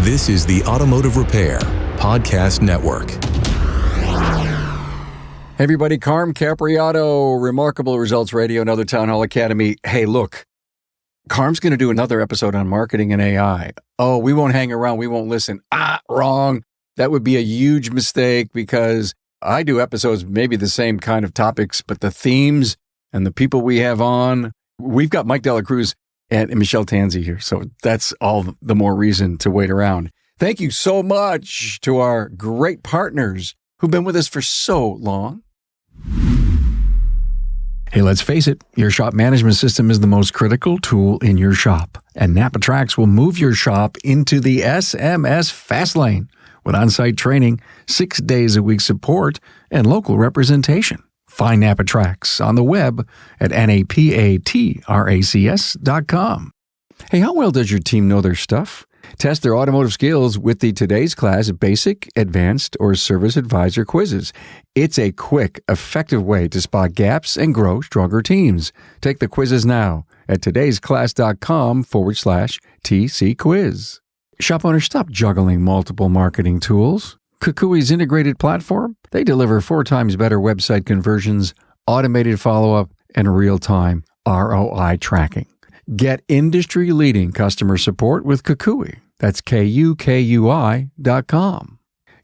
This is the Automotive Repair Podcast Network. Hey everybody, Carm Capriotto, Remarkable Results Radio, another Town Hall Academy. Hey, look, Carm's going to do another episode on marketing and AI. Oh, we won't hang around. We won't listen. Wrong. That would be a huge mistake because I do episodes, maybe the same kind of topics, but the themes and the people we have on, we've got Mike DelaCruz and Michelle Tansey here. So that's all the more reason to wait around. Thank you so much to our great partners who've been with us for so long. Hey, let's face it, your shop management system is the most critical tool in your shop, and NAPA Tracks will move your shop into the SMS fast lane with on-site training, 6 days a week support, and local representation. Find NAPA Tracks on the web at napatracs.com. Hey, how well does your team know their stuff? Test their automotive skills with the Today's Class Basic, Advanced, or Service Advisor quizzes. It's a quick, effective way to spot gaps and grow stronger teams. Take the quizzes now at todaysclass.com/TC quiz. Shop owners, stop juggling multiple marketing tools. KUKUI's integrated platform, they deliver 4 times better website conversions, automated follow-up, and real-time ROI tracking. Get industry-leading customer support with KUKUI. That's KUKUI.com.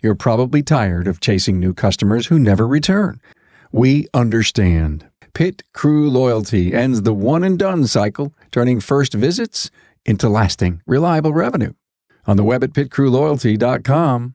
You're probably tired of chasing new customers who never return. We understand. Pit Crew Loyalty ends the one-and-done cycle, turning first visits into lasting, reliable revenue. On the web at pitcrewloyalty.com.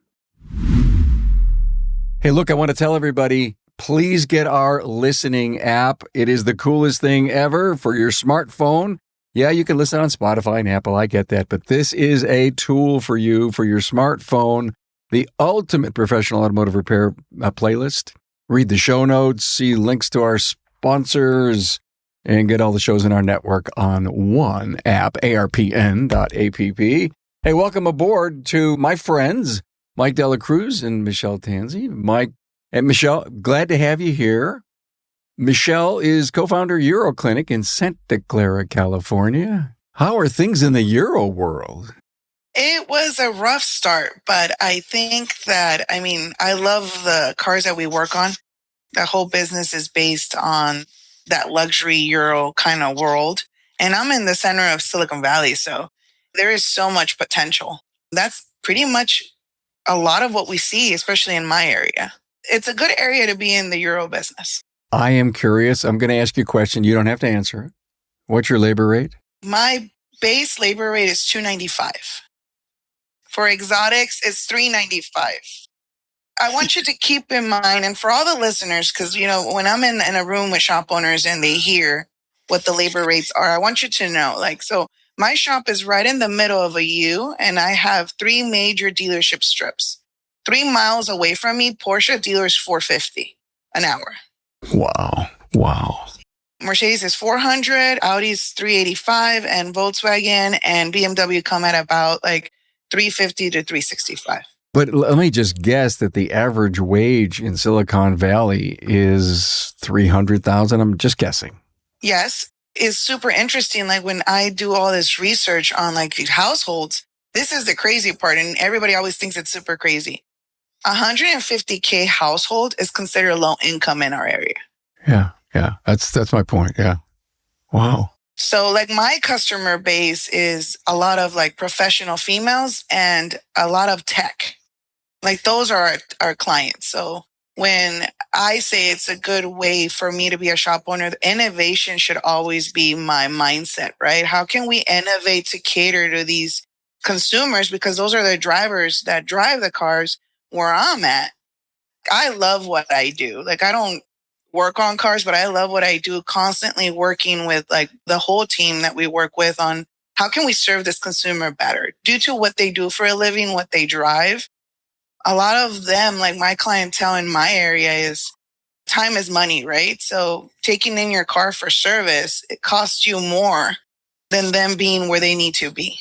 Hey, look, I want to tell everybody, please get our listening app. It is the coolest thing ever for your smartphone. Yeah, you can listen on Spotify and Apple, I get that, but this is a tool for you, for your smartphone, the ultimate professional automotive repair playlist. Read the show notes, see links to our sponsors, and get all the shows in our network on one app, arpn.app. Hey, welcome aboard to my friends, Mike DelaCruz and Michelle Tansey. Mike and Michelle, glad to have you here. Michelle is co-founder Euro Clinic in Santa Clara, California. How are things in the Euro world? It was a rough start, but I think that, I love the cars that we work on. The whole business is based on that luxury Euro kind of world. And I'm in the center of Silicon Valley, so there is so much potential. That's pretty much a lot of what we see, especially in my area. It's a good area to be in the Euro business. I am curious. I'm going to ask you a question. You don't have to answer it. What's your labor rate? My base labor rate is $295. For exotics, it's $395. I want you to keep in mind, and for all the listeners, because, when I'm in a room with shop owners and they hear what the labor rates are, I want you to know, so my shop is right in the middle of a U, and I have 3 major dealership strips. 3 miles away from me, Porsche dealer is $450 an hour. Wow. Mercedes is $400, Audi's $385, and Volkswagen and BMW come at about $350 to $365. But let me just guess that the average wage in Silicon Valley is $300,000. I'm just guessing. Yes. It's super interesting. When I do all this research on these households, this is the crazy part. And everybody always thinks it's super crazy. 150K household is considered low income in our area. Yeah. That's my point. Yeah. Wow. So my customer base is a lot of professional females and a lot of tech. Those are our clients. So when I say it's a good way for me to be a shop owner, the innovation should always be my mindset, right? How can we innovate to cater to these consumers? Because those are the drivers that drive the cars where I'm at. I love what I do. I don't work on cars, but I love what I do, constantly working with the whole team that we work with on how can we serve this consumer better due to what they do for a living, what they drive. A lot of them, my clientele in my area, is time is money, right? So taking in your car for service, it costs you more than them being where they need to be.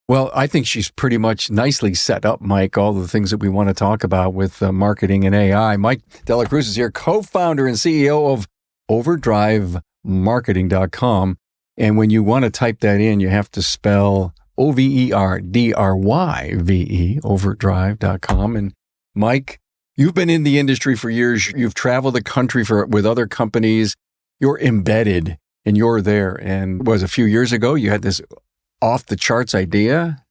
Well, I think she's pretty much nicely set up, Mike, all the things that we want to talk about with marketing and AI. Mike DelaCruz is here, co-founder and CEO of Overdryve Marketing.com. And when you want to type that in, you have to spell Overdryve, overdrive.com. And Mike, you've been in the industry for years. You've traveled the country with other companies. You're embedded and you're there. And it was a few years ago, you had this off the charts idea.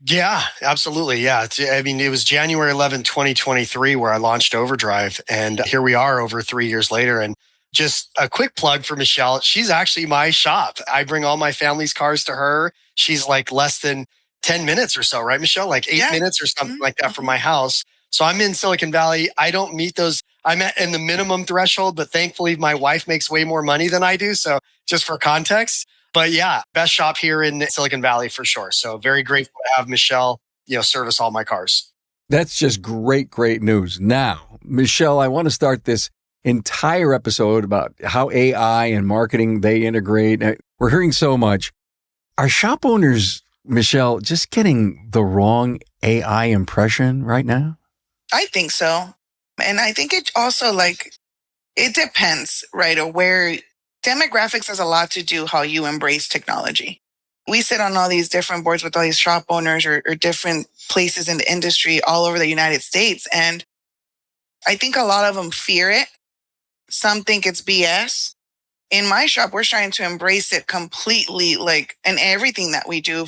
Yeah, absolutely. Yeah. It was January 11, 2023 where I launched Overdryve. And here we are over 3 years later. And just a quick plug for Michelle. She's actually my shop. I bring all my family's cars to her. She's like less than 10 minutes or so, right, Michelle? Like 8 minutes or something like that from my house. So I'm in Silicon Valley. I don't meet those. I'm in the minimum threshold, but thankfully my wife makes way more money than I do. So just for context. But yeah, best shop here in Silicon Valley for sure. So very grateful to have Michelle, service all my cars. That's just great, great news. Now, Michelle, I want to start this entire episode about how AI and marketing, they integrate. We're hearing so much. Are shop owners, Michelle, just getting the wrong AI impression right now? I think so. And I think it also it depends, right? Or where demographics has a lot to do how you embrace technology. We sit on all these different boards with all these shop owners or different places in the industry all over the United States. And I think a lot of them fear it. Some think it's BS. In my shop, we're trying to embrace it completely, in everything that we do.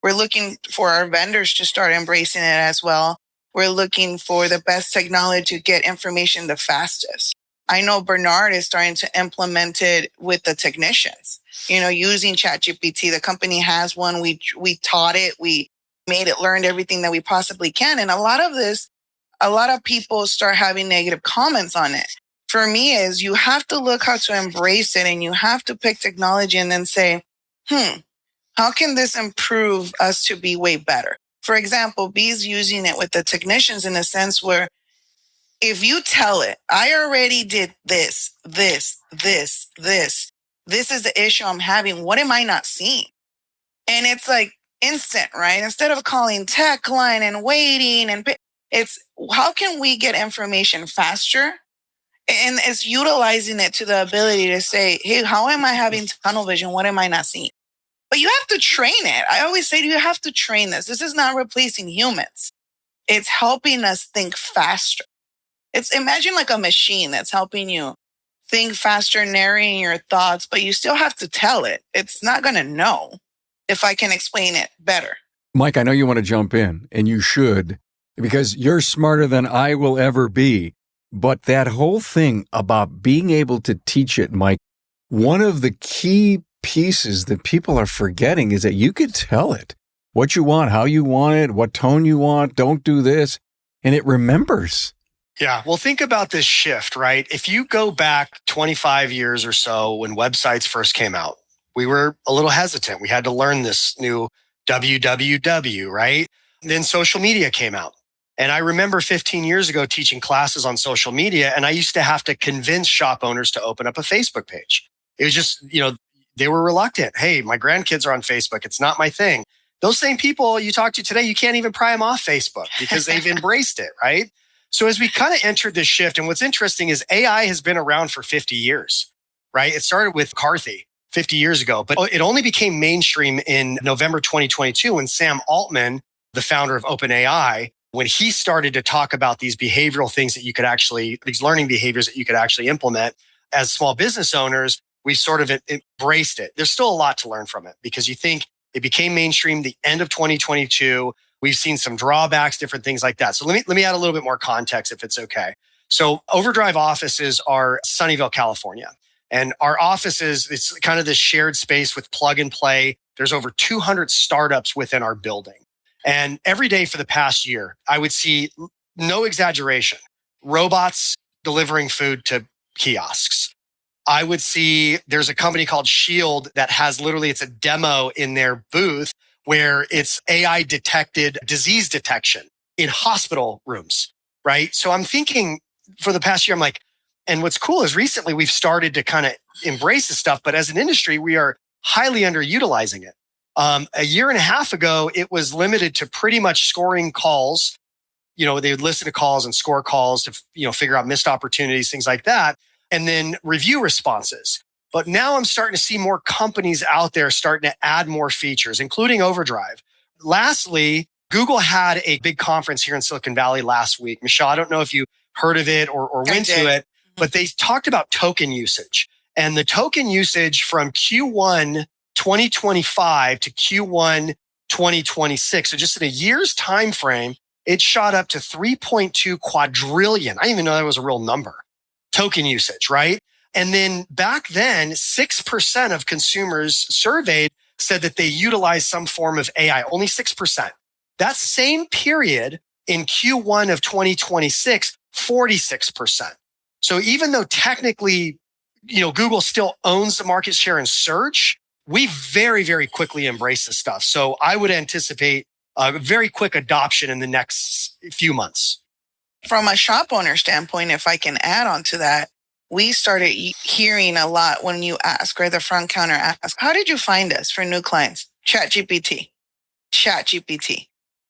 We're looking for our vendors to start embracing it as well. We're looking for the best technology to get information the fastest. I know Bernard is starting to implement it with the technicians, using ChatGPT. The company has one. We taught it. We made it learn everything that we possibly can. And a lot of people start having negative comments on it. For me is you have to look how to embrace it, and you have to pick technology and then say, how can this improve us to be way better? For example, B's using it with the technicians in a sense where if you tell it, I already did this. This is the issue I'm having. What am I not seeing? And it's instant, right? Instead of calling tech line and waiting it's how can we get information faster? And it's utilizing it to the ability to say, hey, how am I having tunnel vision? What am I not seeing? But you have to train it. I always say you have to train this. This is not replacing humans. It's helping us think faster. Imagine like a machine that's helping you think faster, narrowing your thoughts, but you still have to tell it. It's not going to know if I can explain it better. Mike, I know you want to jump in, and you should, because you're smarter than I will ever be. But that whole thing about being able to teach it, Mike, one of the key pieces that people are forgetting is that you could tell it what you want, how you want it, what tone you want, don't do this, and it remembers. Yeah. Well, think about this shift, right? If you go back 25 years or so when websites first came out, we were a little hesitant. We had to learn this new www, right? Then social media came out. And I remember 15 years ago teaching classes on social media, and I used to have to convince shop owners to open up a Facebook page. It was just, they were reluctant. Hey, my grandkids are on Facebook. It's not my thing. Those same people you talk to today, you can't even pry them off Facebook because they've embraced it, right? So as we kind of entered this shift, and what's interesting is AI has been around for 50 years, right? It started with McCarthy 50 years ago, but it only became mainstream in November 2022 when Sam Altman, the founder of OpenAI, when he started to talk about these behavioral things that you could these learning behaviors that you could actually implement as small business owners, we sort of embraced it. There's still a lot to learn from it because you think it became mainstream the end of 2022. We've seen some drawbacks, different things like that. So let me add a little bit more context if it's okay. So Overdryve offices are Sunnyvale, California. And our offices, it's kind of this shared space with plug and play. There's over 200 startups within our building. And every day for the past year, I would see, no exaggeration, robots delivering food to kiosks. I would see there's a company called Shield that has it's a demo in their booth where it's AI detected disease detection in hospital rooms, right? So I'm thinking for the past year, I'm like, and what's cool is recently we've started to kind of embrace this stuff, but as an industry, we are highly underutilizing it. A year and a half ago, it was limited to pretty much scoring calls. They would listen to calls and score calls to, figure out missed opportunities, things like that. And then review responses. But now I'm starting to see more companies out there starting to add more features, including Overdryve. Lastly, Google had a big conference here in Silicon Valley last week. Michelle, I don't know if you heard of it or went to it, but they talked about token usage. And the token usage from Q1 2025 to Q1 2026, so just in a year's time frame, it shot up to 3.2 quadrillion. I didn't even know that was a real number. Token usage, right? And then back then, 6% of consumers surveyed said that they utilize some form of AI, only 6%. That same period in Q1 of 2026, 46%. So even though technically, Google still owns the market share in search, we very, very quickly embrace this stuff. So I would anticipate a very quick adoption in the next few months. From a shop owner standpoint, if I can add on to that, we started hearing a lot when you ask, right? The front counter asks, how did you find us for new clients? ChatGPT.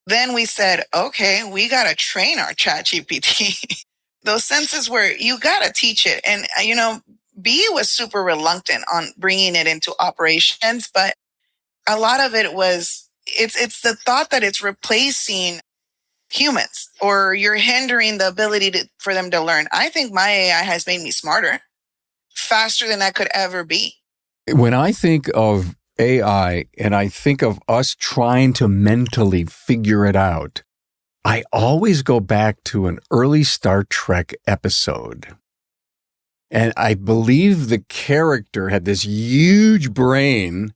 Then we said, okay, we got to train our ChatGPT. Those senses where you got to teach it. And, B was super reluctant on bringing it into operations, but a lot of it was, it's the thought that it's replacing humans or you're hindering the ability for them to learn. I think my AI has made me smarter, faster than I could ever be. When I think of AI and I think of us trying to mentally figure it out, I always go back to an early Star Trek episode. And I believe the character had this huge brain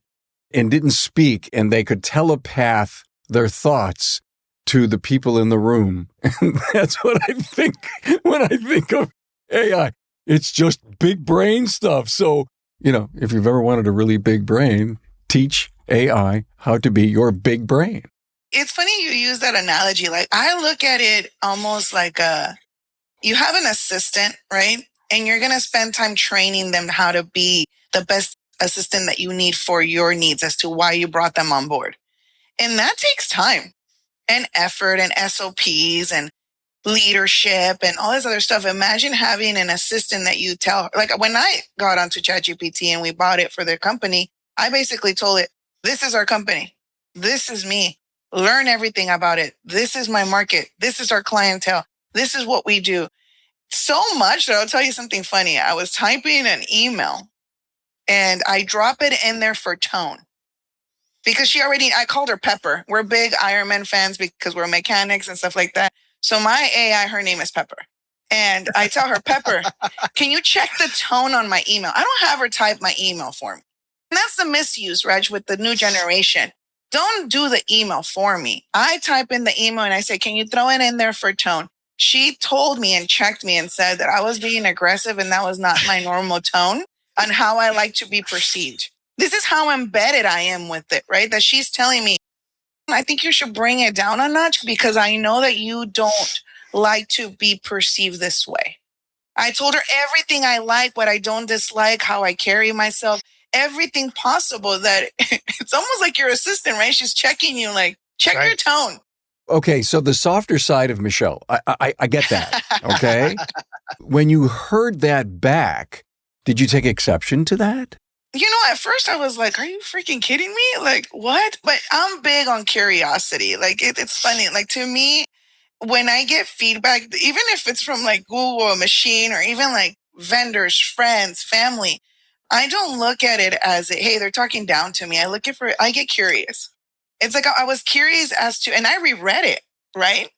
and didn't speak, and they could telepath their thoughts to the people in the room. And that's what I think when I think of AI. It's just big brain stuff. So, if you've ever wanted a really big brain, teach AI how to be your big brain. It's funny you use that analogy. Like, I look at it almost like you have an assistant, right? And you're going to spend time training them how to be the best assistant that you need for your needs as to why you brought them on board. And that takes time and effort and SOPs and leadership and all this other stuff. Imagine having an assistant that you tell, like when I got onto ChatGPT and we bought it for their company, I basically told it, this is our company. This is me. Learn everything about it. This is my market. This is our clientele. This is what we do. So much that I'll tell you something funny. I was typing an email and I drop it in there for tone because I called her Pepper. We're big Iron Man fans because we're mechanics and stuff like that. So my AI, her name is Pepper. And I tell her, Pepper, can you check the tone on my email? I don't have her type my email for me. And that's the misuse, Reg, with the new generation. Don't do the email for me. I type in the email and I say, can you throw it in there for tone? She told me and checked me and said that I was being aggressive and that was not my normal tone on how I like to be perceived. This is how embedded I am with it, right? That she's telling me, I think you should bring it down a notch because I know that you don't like to be perceived this way. I told her everything I like, what I don't dislike, how I carry myself, everything possible that it's almost like your assistant, right? She's checking you like, check your tone. Okay, so the softer side of Michelle, I get that, okay? When you heard that back, did you take exception to that? At first I was like, are you freaking kidding me? Like, what? But I'm big on curiosity. Like, it's funny. Like, to me, when I get feedback, even if it's from like Google or Machine or even like vendors, friends, family, I don't look at it as, hey, they're talking down to me. I get curious. It's like I was curious as to, and I reread it, right?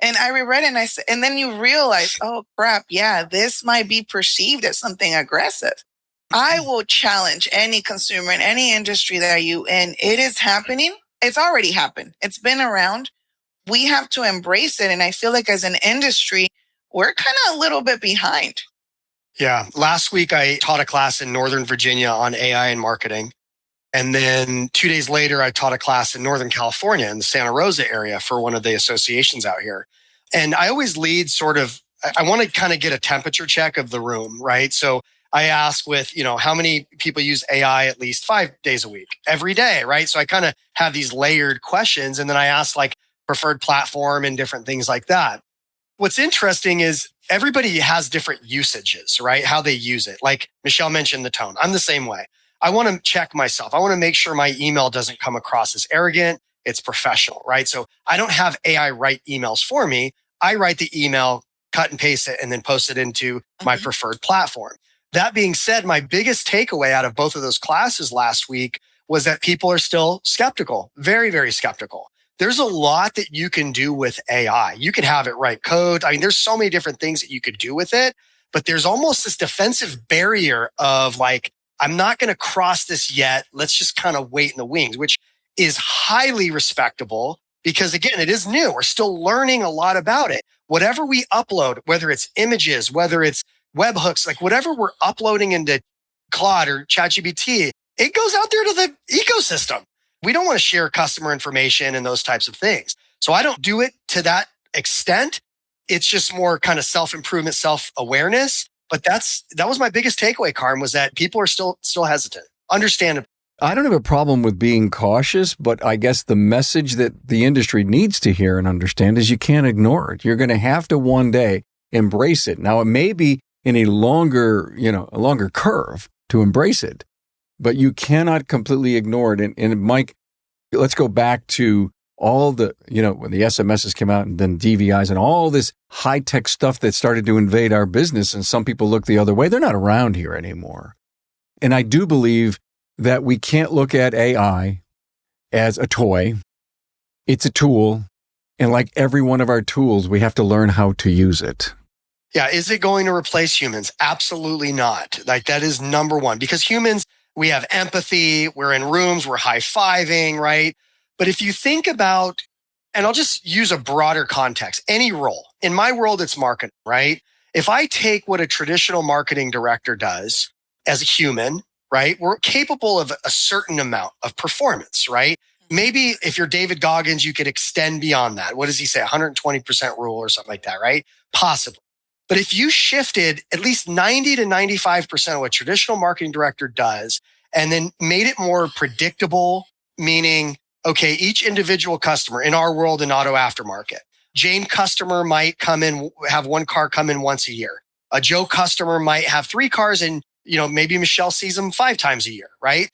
And I reread it and I said, and then you realize, oh crap, yeah, this might be perceived as something aggressive. I will challenge any consumer in any industry that you in. It is happening. It's already happened. It's been around. We have to embrace it. And I feel like as an industry, we're kind of a little bit behind. Yeah. Last week, I taught a class in Northern Virginia on AI and marketing. And then 2 days later, I taught a class in Northern California in the Santa Rosa area for one of the associations out here. And I always lead I want to kind of get a temperature check of the room, right? So I ask with, how many people use AI at least 5 days a week, every day, right? So I kind of have these layered questions. And then I ask like preferred platform and different things like that. what's interesting is everybody has different usages, right? How they use it. Like Michelle mentioned the tone. I'm the same way. I want to check myself. I want to make sure my email doesn't come across as arrogant. It's professional, right? So I don't have AI write emails for me. I write the email, cut and paste it, and then post it into my preferred platform. That being said, my biggest takeaway out of both of those classes last week was that people are still skeptical, very, very skeptical. There's a lot that you can do with AI. You could have it write code. I mean, there's so many different things that you could do with it, but there's almost this defensive barrier of like, I'm not going to cross this yet. Let's just kind of wait in the wings, which is highly respectable because again, it is new. We're still learning a lot about it. Whatever we upload, whether it's images, whether it's webhooks, like whatever we're uploading into Claude or ChatGPT, it goes out there to the ecosystem. We don't want to share customer information and those types of things. So I don't do it to that extent. It's just more kind of self-improvement, self-awareness. But that was my biggest takeaway, Carm, was that people are still hesitant. Understandable. I don't have a problem with being cautious, but I guess the message that the industry needs to hear and understand is you can't ignore it. You're going to have to one day embrace it. Now, it may be in a longer curve to embrace it, but you cannot completely ignore it. And Mike, let's go back to all the, when the SMSs came out and then DVIs and all this high-tech stuff that started to invade our business. And some people look the other way. They're not around here anymore. And I do believe that we can't look at AI as a toy. It's a tool. And like every one of our tools, we have to learn how to use it. Yeah. Is it going to replace humans? Absolutely not. Like that is number one, because humans, we have empathy. We're in rooms. We're high-fiving, right? But if you think about, and I'll just use a broader context, any role. In my world, it's marketing, right? If I take what a traditional marketing director does as a human, right? We're capable of a certain amount of performance, right? Maybe if you're David Goggins, you could extend beyond that. What does he say? 120% rule or something like that, right? Possibly. But if you shifted at least 90 to 95% of what traditional marketing director does and then made it more predictable, meaning, okay, each individual customer in our world in auto aftermarket, Jane customer might come in, have one car come in once a year. A Joe customer might have 3 cars and, maybe Michelle sees them 5 times a year, right?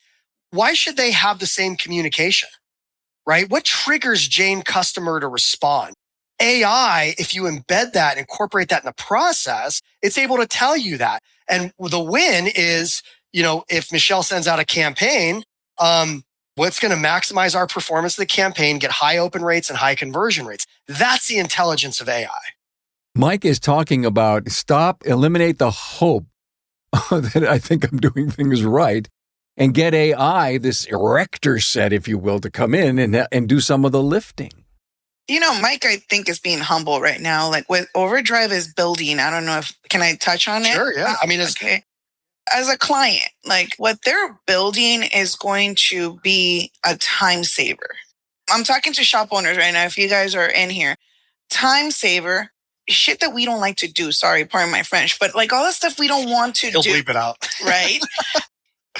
Why should they have the same communication, right? What triggers Jane customer to respond? AI, if you embed that, incorporate that in the process, it's able to tell you that. And the win is, if Michelle sends out a campaign, what's going to maximize our performance of the campaign, get high open rates and high conversion rates. That's the intelligence of AI. Mike is talking about eliminate the hope that I think I'm doing things right and get AI, this erector set, if you will, to come in and do some of the lifting. Mike, I think is being humble right now. Like what Overdryve is building, I don't know can I touch on it? Sure, yeah. I mean, okay. As a client, like what they're building is going to be a time saver. I'm talking to shop owners right now. If you guys are in here, time saver, shit that we don't like to do. Sorry, pardon my French, but like all the stuff we don't want to He'll do. bleep it out. Right?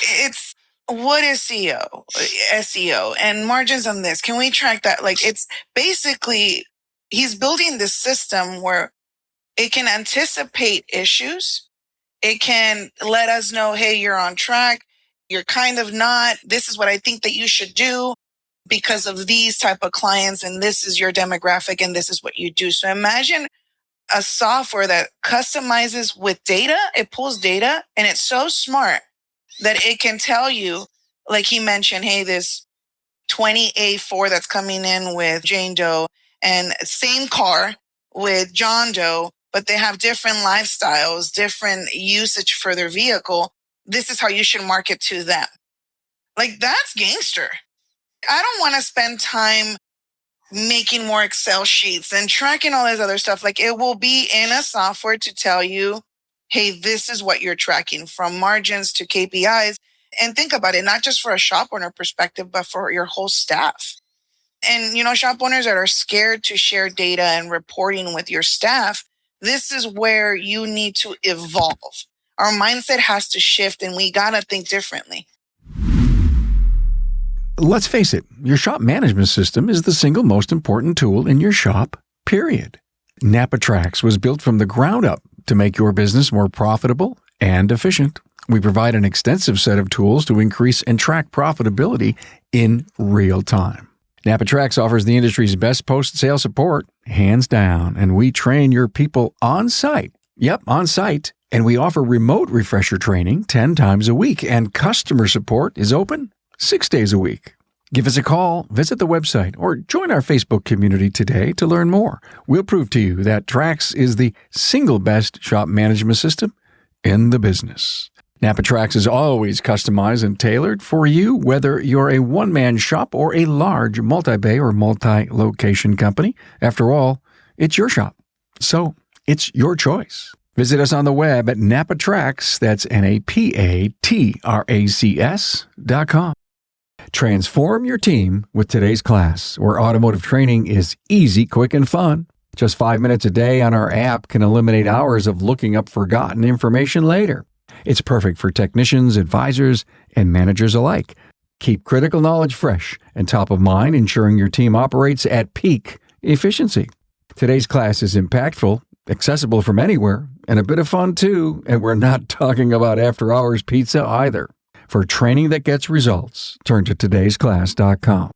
It's what is SEO and margins on this? Can we track that? Like it's basically, he's building this system where it can anticipate issues. It can let us know, hey, you're on track. You're kind of not. This is what I think that you should do because of these type of clients. And this is your demographic and this is what you do. So imagine a software that customizes with data. It pulls data and it's so smart that it can tell you, like he mentioned, hey, this 20A4 that's coming in with Jane Doe and same car with John Doe, but they have different lifestyles, different usage for their vehicle. This is how you should market to them. Like that's gangster. I don't want to spend time making more Excel sheets and tracking all this other stuff. Like it will be in a software to tell you, hey, this is what you're tracking from margins to KPIs. And think about it, not just for a shop owner perspective, but for your whole staff. And, shop owners that are scared to share data and reporting with your staff, this is where you need to evolve. Our mindset has to shift and we got to think differently. Let's face it, your shop management system is the single most important tool in your shop, period. NAPA Trax was built from the ground up to make your business more profitable and efficient. We provide an extensive set of tools to increase and track profitability in real time. NAPA Trax offers the industry's best post-sale support, hands down, and we train your people on site. Yep, on site. And we offer remote refresher training 10 times a week, and customer support is open 6 days a week. Give us a call, visit the website, or join our Facebook community today to learn more. We'll prove to you that Trax is the single best shop management system in the business. NAPA Trax is always customized and tailored for you, whether you're a one-man shop or a large multi-bay or multi-location company. After all, it's your shop, so it's your choice. Visit us on the web at NAPATRAX, that's NAPATRACS.com. Transform your team with today's class, where automotive training is easy, quick, and fun. Just 5 minutes a day on our app can eliminate hours of looking up forgotten information later. It's perfect for technicians, advisors, and managers alike. Keep critical knowledge fresh and top of mind, ensuring your team operates at peak efficiency. Today's class is impactful, accessible from anywhere, and a bit of fun too, and we're not talking about after-hours pizza either. For training that gets results, turn to todaysclass.com.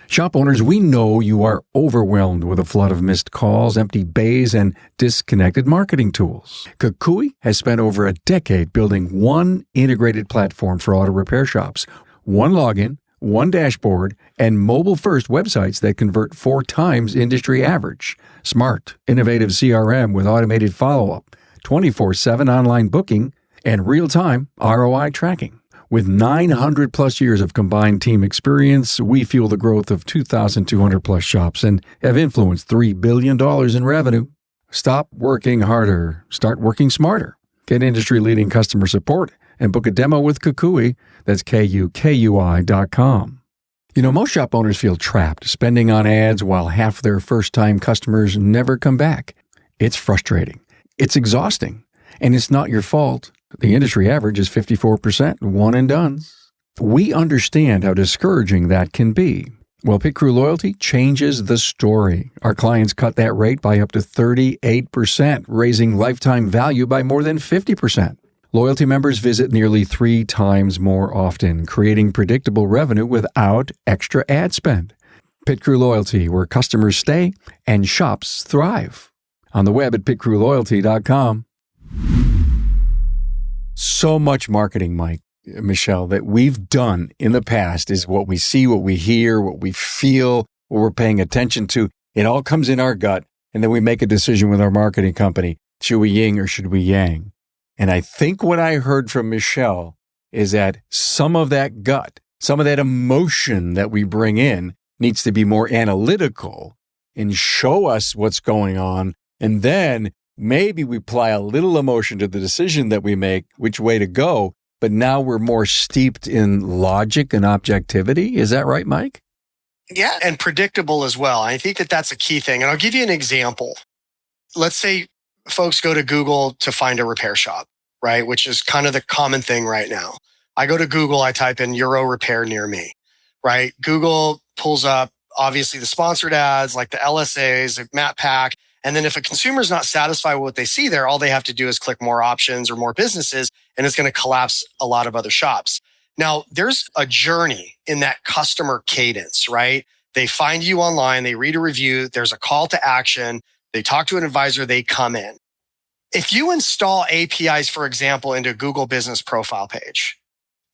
Shop owners, we know you are overwhelmed with a flood of missed calls, empty bays, and disconnected marketing tools. KUKUI has spent over a decade building one integrated platform for auto repair shops, one login, one dashboard, and mobile-first websites that convert 4 times industry average. Smart, innovative CRM with automated follow-up, 24/7 online booking, and real-time ROI tracking. With 900 plus years of combined team experience, we fuel the growth of 2,200 plus shops and have influenced $3 billion in revenue. Stop working harder. Start working smarter. Get industry-leading customer support and book a demo with KUKUI. That's KUKUI.com. You know, most shop owners feel trapped spending on ads while half their first-time customers never come back. It's frustrating. It's exhausting. And it's not your fault. The industry average is 54% one and dones. We understand how discouraging that can be. Well, Pit Crew Loyalty changes the story. Our clients cut that rate by up to 38%, raising lifetime value by more than 50%. Loyalty members visit nearly 3 times more often, creating predictable revenue without extra ad spend. Pit Crew Loyalty, where customers stay and shops thrive. On the web at pitcrewloyalty.com. So much marketing, Mike, Michelle, that we've done in the past is what we see, what we hear, what we feel, what we're paying attention to. It all comes in our gut, and then we make a decision with our marketing company. Should we yin or should we yang? And I think what I heard from Michelle is that some of that gut, some of that emotion that we bring in needs to be more analytical and show us what's going on, and then maybe we apply a little emotion to the decision that we make, which way to go, but now we're more steeped in logic and objectivity. Is that right, Mike? Yeah, and predictable as well. I think that that's a key thing. And I'll give you an example. Let's say folks go to Google to find a repair shop, right? Which is kind of the common thing right now. I go to Google, I type in Euro repair near me, right? Google pulls up, obviously, the sponsored ads, like the LSAs, the map pack. And then if a consumer is not satisfied with what they see there, all they have to do is click more options or more businesses, and it's going to collapse a lot of other shops. Now, there's a journey in that customer cadence, right? They find you online, they read a review, there's a call to action, they talk to an advisor, they come in. If you install APIs, for example, into a Google Business Profile page,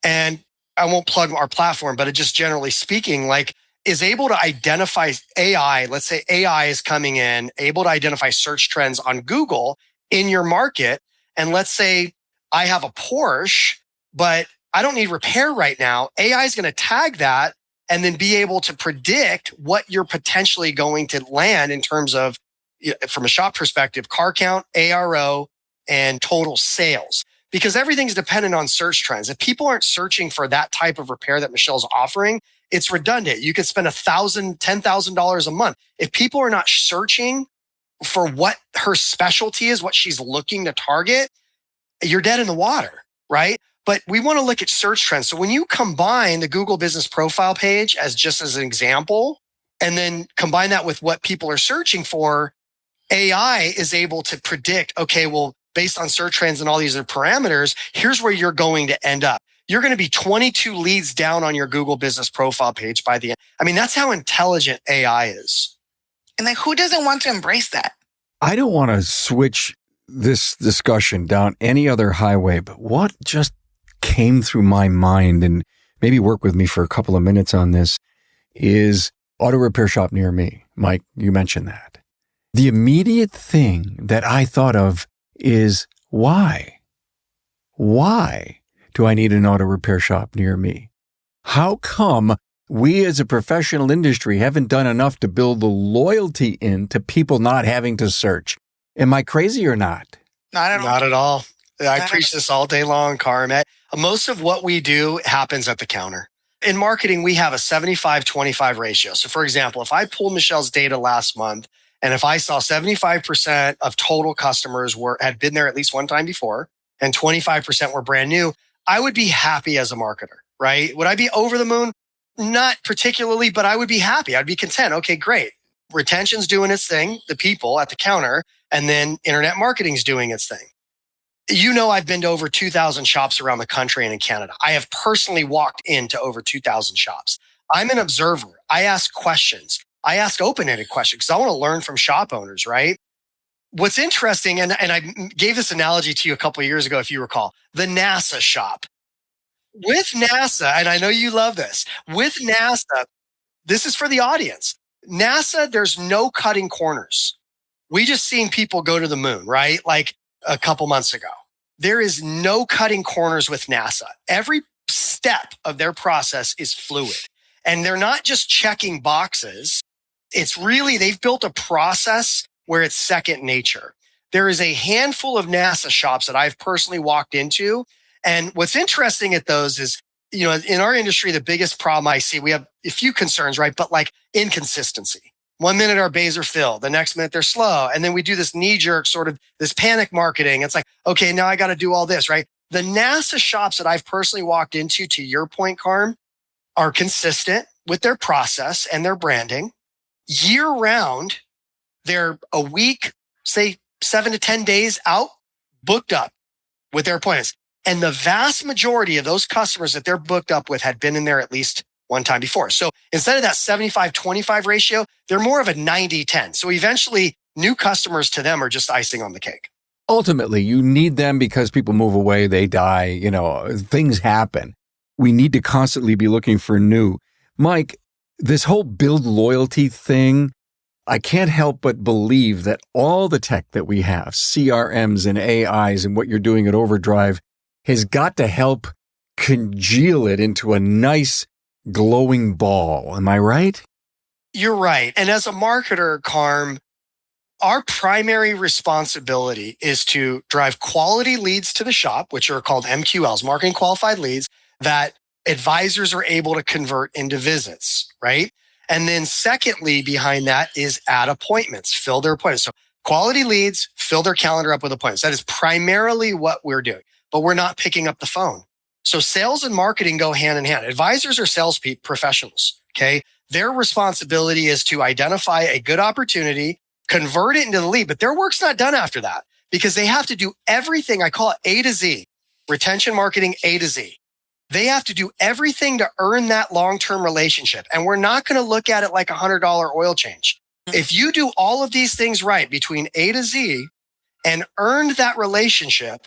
and I won't plug our platform, but it just generally speaking, like, is able to identify AI, let's say AI is coming in, able to identify search trends on Google in your market. And let's say I have a Porsche, but I don't need repair right now. AI is going to tag that and then be able to predict what you're potentially going to land in terms of, from a shop perspective, car count, ARO, and total sales. Because everything's dependent on search trends. If people aren't searching for that type of repair that Michelle's offering, it's redundant. You could spend $1,000, $10,000 a month. If people are not searching for what her specialty is, what she's looking to target, you're dead in the water, right? But we want to look at search trends. So when you combine the Google Business Profile page as just as an example, and then combine that with what people are searching for, AI is able to predict, okay, well, based on search trends and all these other parameters, here's where you're going to end up. You're going to be 22 leads down on your Google business profile page by the end. I mean, that's how intelligent AI is. And like, who doesn't want to embrace that? I don't want to switch this discussion down any other highway, but what just came through my mind, and maybe work with me for a couple of minutes on this, is auto repair shop near me. Mike, you mentioned that. The immediate thing that I thought of is why? Why do I need an auto repair shop near me? How come we as a professional industry haven't done enough to build the loyalty into people not having to search? Am I crazy or not? Not at all. Not at all. I preach this all day long, Carm. Most of what we do happens at the counter. In marketing, we have a 75-25 ratio. So for example, if I pulled Michelle's data last month, and if I saw 75% of total customers had been there at least one time before, and 25% were brand new, I would be happy as a marketer, right? Would I be over the moon? Not particularly, but I would be happy. I'd be content. Okay, great. Retention's doing its thing, the people at the counter, and then internet marketing's doing its thing. You know, I've been to over 2,000 shops around the country and in Canada. I have personally walked into over 2,000 shops. I'm an observer. I ask questions. I ask open-ended questions because I want to learn from shop owners, right? What's interesting, and I gave this analogy to you a couple of years ago, if you recall, the NASA shop. With NASA, and I know you love this, with NASA, this is for the audience. NASA, there's no cutting corners. We just seen people go to the moon, right? Like a couple months ago. There is no cutting corners with NASA. Every step of their process is fluid. And they're not just checking boxes. It's really, they've built a process where it's second nature. There is a handful of NASA shops that I've personally walked into. And what's interesting at those is, you know, in our industry, the biggest problem I see, we have a few concerns, right? But like inconsistency. 1 minute our bays are filled, the next minute they're slow. And then we do this knee-jerk sort of this panic marketing. It's like, okay, now I got to do all this, right? The NASA shops that I've personally walked into, to your point, Carm, are consistent with their process and their branding. Year round, they're a week, say 7 to 10 days out, booked up with their appointments. And the vast majority of those customers that they're booked up with had been in there at least one time before. So instead of that 75-25 ratio, they're more of a 90-10. So eventually new customers to them are just icing on the cake. Ultimately, you need them because people move away, they die, you know, things happen. We need to constantly be looking for new. Mike, this whole build loyalty thing, I can't help but believe that all the tech that we have, CRMs and AIs and what you're doing at Overdryve, has got to help congeal it into a nice glowing ball. Am I right? You're right. And as a marketer, Carm, our primary responsibility is to drive quality leads to the shop, which are called MQLs, marketing qualified leads, that advisors are able to convert into visits, right? And then secondly, behind that is add appointments, fill their appointments. So quality leads, fill their calendar up with appointments. That is primarily what we're doing, but we're not picking up the phone. So sales and marketing go hand in hand. Advisors are sales professionals, okay? Their responsibility is to identify a good opportunity, convert it into the lead, but their work's not done after that because they have to do everything. I call it A to Z, retention marketing A to Z. They have to do everything to earn that long-term relationship. And we're not going to look at it like $100 oil change. If you do all of these things right between A to Z and earned that relationship,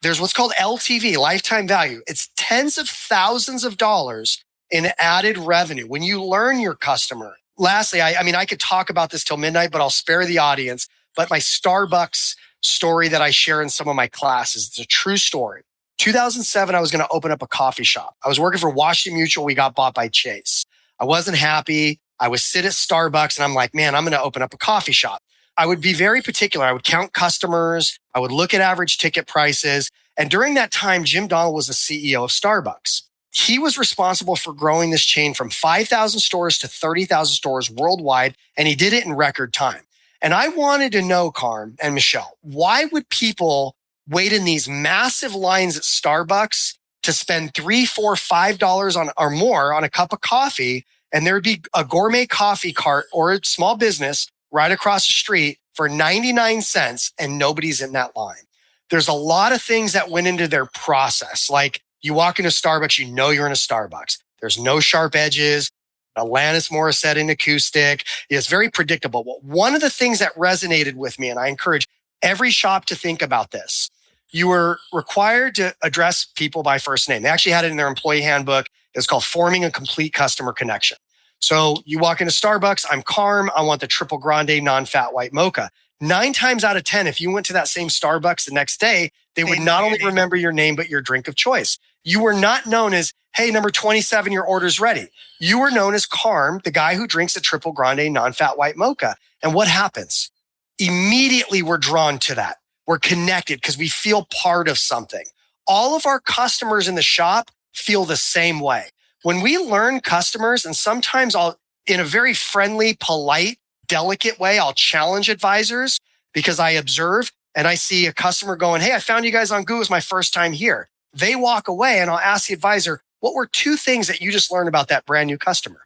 there's what's called LTV, lifetime value. It's tens of thousands of dollars in added revenue when you learn your customer. Lastly, I mean, I could talk about this till midnight, but I'll spare the audience. But my Starbucks story that I share in some of my classes, it's a true story. 2007, I was going to open up a coffee shop. I was working for Washington Mutual. We got bought by Chase. I wasn't happy. I would sit at Starbucks and I'm like, man, I'm going to open up a coffee shop. I would be very particular. I would count customers. I would look at average ticket prices. And during that time, Jim Donald was the CEO of Starbucks. He was responsible for growing this chain from 5,000 stores to 30,000 stores worldwide. And he did it in record time. And I wanted to know, Carm and Michelle, why would people wait in these massive lines at Starbucks to spend $3, $4, $5 on or more on a cup of coffee? And there would be a gourmet coffee cart or a small business right across the street for 99 cents and nobody's in that line. There's a lot of things that went into their process. Like you walk into Starbucks, you know you're in a Starbucks. There's no sharp edges. Alanis Morissette in acoustic. It's very predictable. But one of the things that resonated with me, and I encourage every shop to think about this, you were required to address people by first name. They actually had it in their employee handbook. It's called Forming a Complete Customer Connection. So you walk into Starbucks, I'm Carm, I want the triple grande non-fat white mocha. 9 times out of 10, if you went to that same Starbucks the next day, they would not only remember your name, but your drink of choice. You were not known as, hey, number 27, your order's ready. You were known as Carm, the guy who drinks a triple grande non-fat white mocha. And what happens? Immediately we're drawn to that. We're connected because we feel part of something. All of our customers in the shop feel the same way. When we learn customers, and sometimes I'll, in a very friendly, polite, delicate way, I'll challenge advisors because I observe and I see a customer going, hey, I found you guys on Google. It's my first time here. They walk away and I'll ask the advisor, what were 2 things that you just learned about that brand new customer?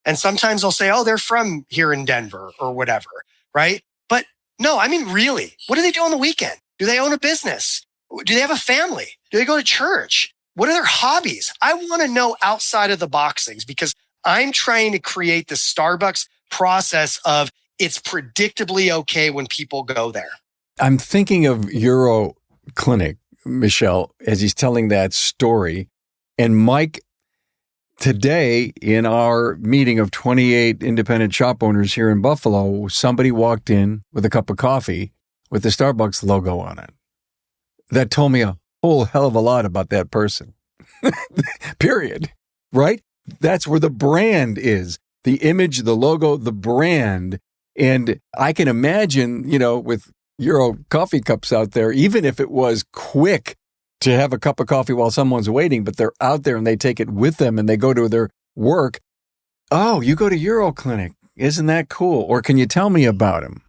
And sometimes they'll say, oh, they're from here in Denver or whatever, right? But no, I mean, really, what do they do on the weekend? Do they own a business? Do they have a family? Do they go to church? What are their hobbies? I want to know outside of the box things because I'm trying to create the Starbucks process of it's predictably okay when people go there. I'm thinking of Euro Clinic, Michelle, as he's telling that story. And Mike, today in our meeting of 28 independent shop owners here in Buffalo, somebody walked in with a cup of coffee with the Starbucks logo on it. That told me a whole hell of a lot about that person. Period. Right? That's where the brand is. The image, the logo, the brand. And I can imagine, with Euro coffee cups out there, even if it was quick to have a cup of coffee while someone's waiting, but they're out there and they take it with them and they go to their work. Oh, you go to Euro Clinic. Isn't that cool? Or can you tell me about him?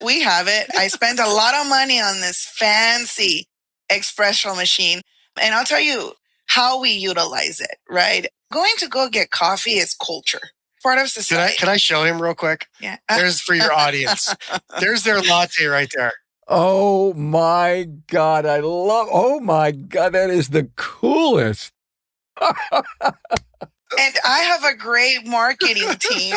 We have it. I spent a lot of money on this fancy espresso machine. And I'll tell you how we utilize it, right? Going to go get coffee is culture. Part of society. Can I show him real quick? Yeah. There's for your audience. There's their latte right there. Oh my God. Oh my God. That is the coolest. And I have a great marketing team,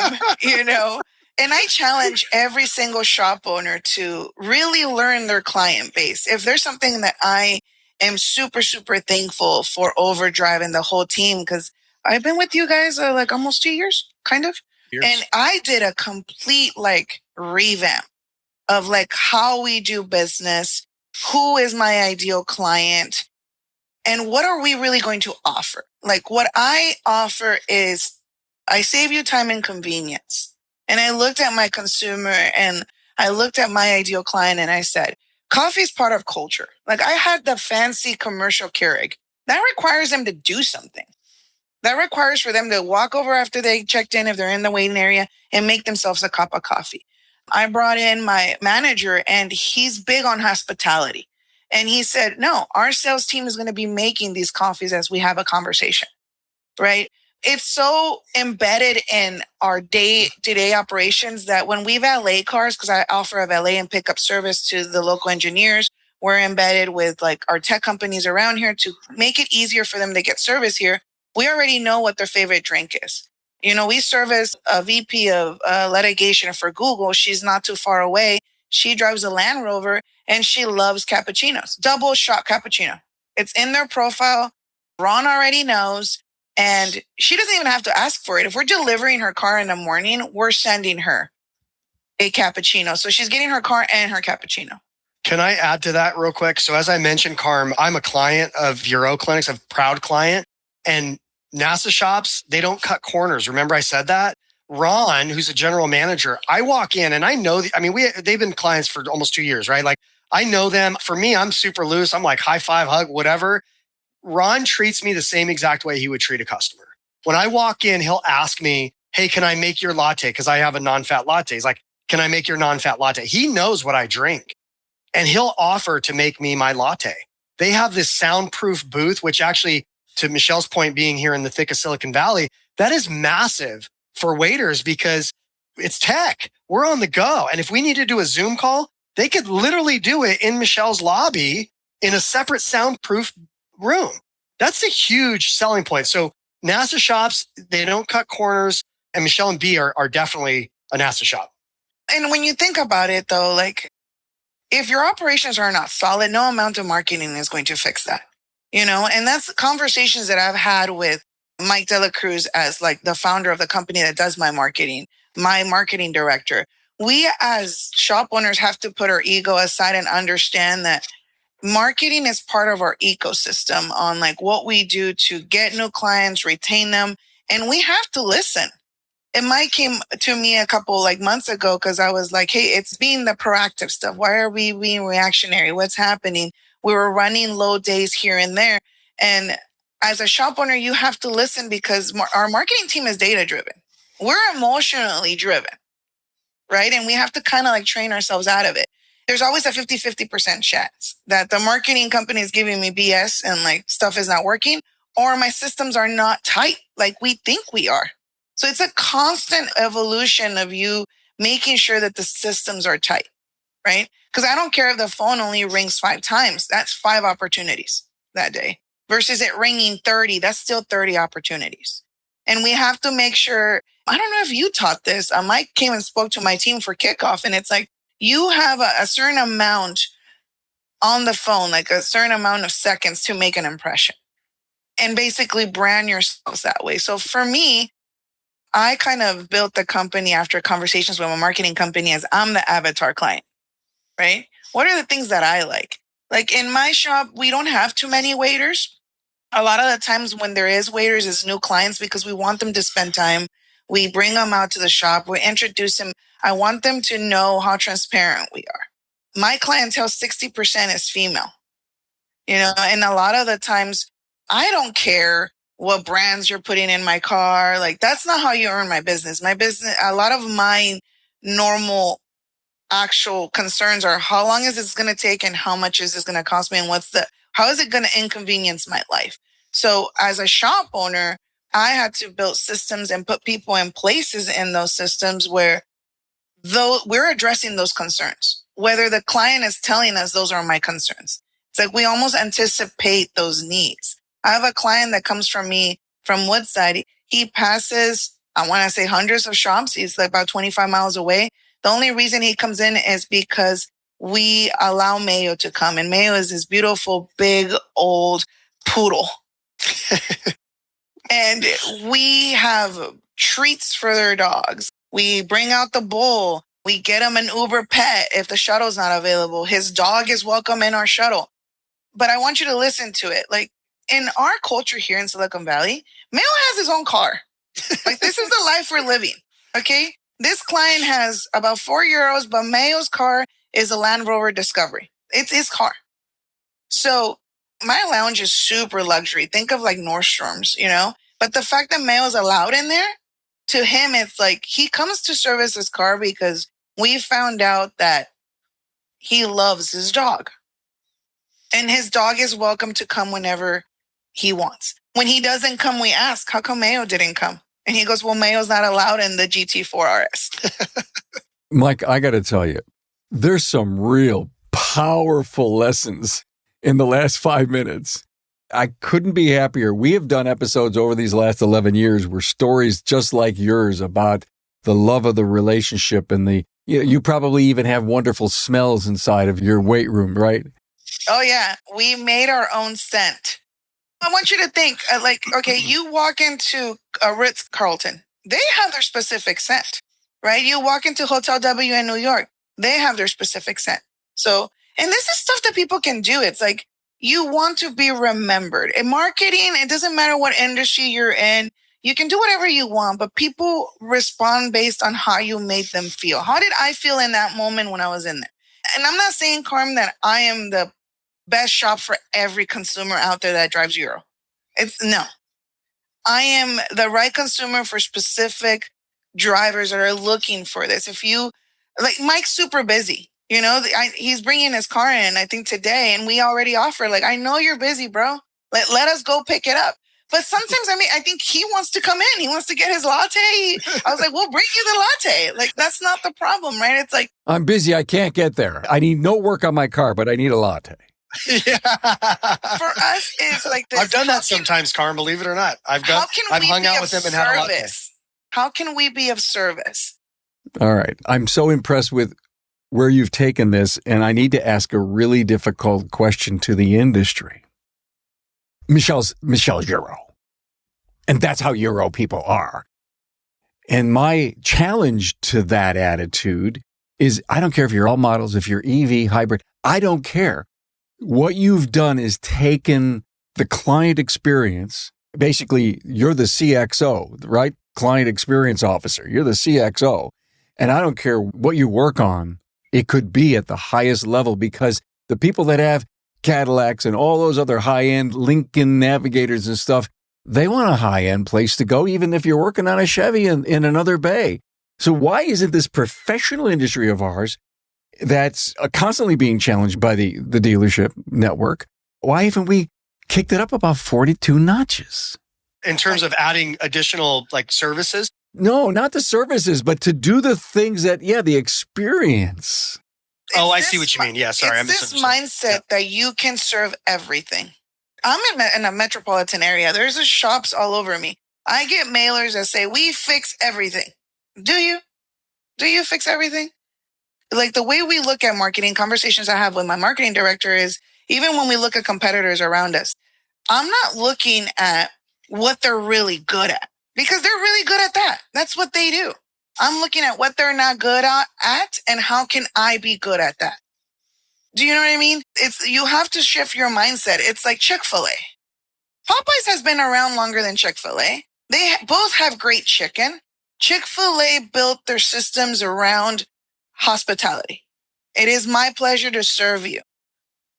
and I challenge every single shop owner to really learn their client base. If there's something that I am super, super thankful for Overdryve and the whole team, because I've been with you guys like almost 2 years, kind of. And I did a complete revamp of how we do business, who is my ideal client, and what are we really going to offer? What I offer is I save you time and convenience. And I looked at my consumer and I looked at my ideal client and I said, coffee is part of culture. I had the fancy commercial Keurig. That requires them to do something. That requires for them to walk over after they checked in, if they're in the waiting area, and make themselves a cup of coffee. I brought in my manager and he's big on hospitality. And he said, no, our sales team is going to be making these coffees as we have a conversation, right? It's so embedded in our day-to-day operations that when we valet cars, because I offer a valet and pickup service to the local engineers, we're embedded with our tech companies around here to make it easier for them to get service here. We already know what their favorite drink is. We service a VP of litigation for Google. She's not too far away. She drives a Land Rover and she loves cappuccinos, double shot cappuccino. It's in their profile. Ron already knows. And she doesn't even have to ask for it. If we're delivering her car in the morning, we're sending her a cappuccino. So she's getting her car and her cappuccino. Can I add to that real quick? So as I mentioned, Carm, I'm a client of Euro Clinics, a proud client. And NASA shops, they don't cut corners. Remember I said that? Ron, who's a general manager, I walk in and I know, they've been clients for almost 2 years, right? I know them. For me, I'm super loose. I'm high five, hug, whatever. Ron treats me the same exact way he would treat a customer. When I walk in, he'll ask me, hey, can I make your latte? Because I have a non-fat latte. He's like, can I make your non-fat latte? He knows what I drink and he'll offer to make me my latte. They have this soundproof booth, which actually, to Michelle's point, being here in the thick of Silicon Valley, that is massive for waiters because it's tech. we're on the go. And if we need to do a Zoom call, they could literally do it in Michelle's lobby in a separate soundproof room. That's a huge selling point. So NASA shops, they don't cut corners, and Michelle and B are definitely a NASA shop. And when you think about it though, like if your operations are not solid, no amount of marketing is going to fix that, and that's conversations that I've had with Mike DelaCruz as like the founder of the company that does my marketing director. We as shop owners have to put our ego aside and understand that marketing is part of our ecosystem on like what we do to get new clients, retain them, and we have to listen. And Mike came to me a couple like months ago because I was like, hey, it's being the proactive stuff. Why are we being reactionary? What's happening? We were running low days here and there. And as a shop owner, you have to listen because our marketing team is data driven. We're emotionally driven, right? And we have to kind of like train ourselves out of it. There's always a 50% chance that the marketing company is giving me BS and like stuff is not working, or my systems are not tight like we think we are. So it's a constant evolution of you making sure that the systems are tight, right? Because I don't care if the phone only rings 5 times. That's 5 opportunities that day versus it ringing 30. That's still 30 opportunities. And we have to make sure, I don't know if you taught this. Mike came and spoke to my team for kickoff, and it's like, you have a certain amount on the phone, like a certain amount of seconds to make an impression and basically brand yourselves that way. So for me, I kind of built the company after conversations with my marketing company as I'm the avatar client, right? What are the things that I like? Like in my shop, we don't have too many waiters. A lot of the times when there is waiters, it's new clients because we want them to spend time. We bring them out to the shop. We introduce them. I want them to know how transparent we are. My clientele, 60% is female, and a lot of the times I don't care what brands you're putting in my car. Like that's not how you earn my business. My business, a lot of my normal actual concerns are how long is this going to take and how much is this going to cost me and how is it going to inconvenience my life? So as a shop owner, I had to build systems and put people in places in those systems where though we're addressing those concerns, whether the client is telling us those are my concerns. It's like we almost anticipate those needs. I have a client that comes from me from Woodside. He passes, I want to say hundreds of shops. He's like about 25 miles away. The only reason he comes in is because we allow Mayo to come. And Mayo is this beautiful, big, old poodle. And we have treats for their dogs. We bring out the bull. We get him an Uber pet if the shuttle's not available. His dog is welcome in our shuttle. But I want you to listen to it. Like in our culture here in Silicon Valley, Mayo has his own car. Like this is the life we're living. Okay. This client has about €4, but Mayo's car is a Land Rover Discovery. It's his car. So my lounge is super luxury. Think of like Nordstrom's, but the fact that Mayo's allowed in there, to him, it's like he comes to service his car because we found out that he loves his dog. And his dog is welcome to come whenever he wants. When he doesn't come, we ask, how come Mayo didn't come? And he goes, well, Mayo's not allowed in the GT4 RS. Mike, I got to tell you, there's some real powerful lessons in the last 5 minutes. I couldn't be happier. We have done episodes over these last 11 years where stories just like yours about the love of the relationship and you probably even have wonderful smells inside of your weight room, right? Oh, yeah. We made our own scent. I want you to think okay, you walk into a Ritz-Carlton. They have their specific scent, right? You walk into Hotel W in New York. They have their specific scent. So, and this is stuff that people can do. It's like, you want to be remembered. In marketing, it doesn't matter what industry you're in. You can do whatever you want, but people respond based on how you made them feel. How did I feel in that moment when I was in there? And I'm not saying, Carm, that I am the best shop for every consumer out there that drives Euro. No. I am the right consumer for specific drivers that are looking for this. If you, like Mike's super busy. He's bringing his car in, I think today, and we already offer, I know you're busy, bro. Let us go pick it up. But sometimes, I think he wants to come in. He wants to get his latte. I was like, we'll bring you the latte. Like, that's not the problem, right? It's like, I'm busy. I can't get there. I need no work on my car, but I need a latte. Yeah. For us, it's like this. I've done that sometimes, Carm, believe it or not. I've hung out with them and had a latte. How can we be of service? All right. I'm so impressed with where you've taken this, and I need to ask a really difficult question to the industry. Michelle's Euro. And that's how Euro people are. And my challenge to that attitude is I don't care if you're all models, if you're EV, hybrid, I don't care. What you've done is taken the client experience. Basically, you're the CXO, right? Client experience officer. You're the CXO. And I don't care what you work on. It could be at the highest level because the people that have Cadillacs and all those other high-end Lincoln Navigators and stuff, they want a high-end place to go, even if you're working on a Chevy in another bay. So why isn't this professional industry of ours that's constantly being challenged by the dealership network, why haven't we kicked it up about 42 notches? In terms of adding additional services? No, not the services, but to do the things that, the experience. I see what you mean. Yeah, sorry. It's this mindset that you can serve everything. I'm in a metropolitan area. There's shops all over me. I get mailers that say, we fix everything. Do you? Do you fix everything? Like the way we look at marketing, conversations I have with my marketing director is, even when we look at competitors around us, I'm not looking at what they're really good at because they're really good at that. That's what they do. I'm looking at what they're not good at and how can I be good at that? Do you know what I mean? You have to shift your mindset. It's like Chick-fil-A. Popeyes has been around longer than Chick-fil-A. They both have great chicken. Chick-fil-A built their systems around hospitality. It is my pleasure to serve you.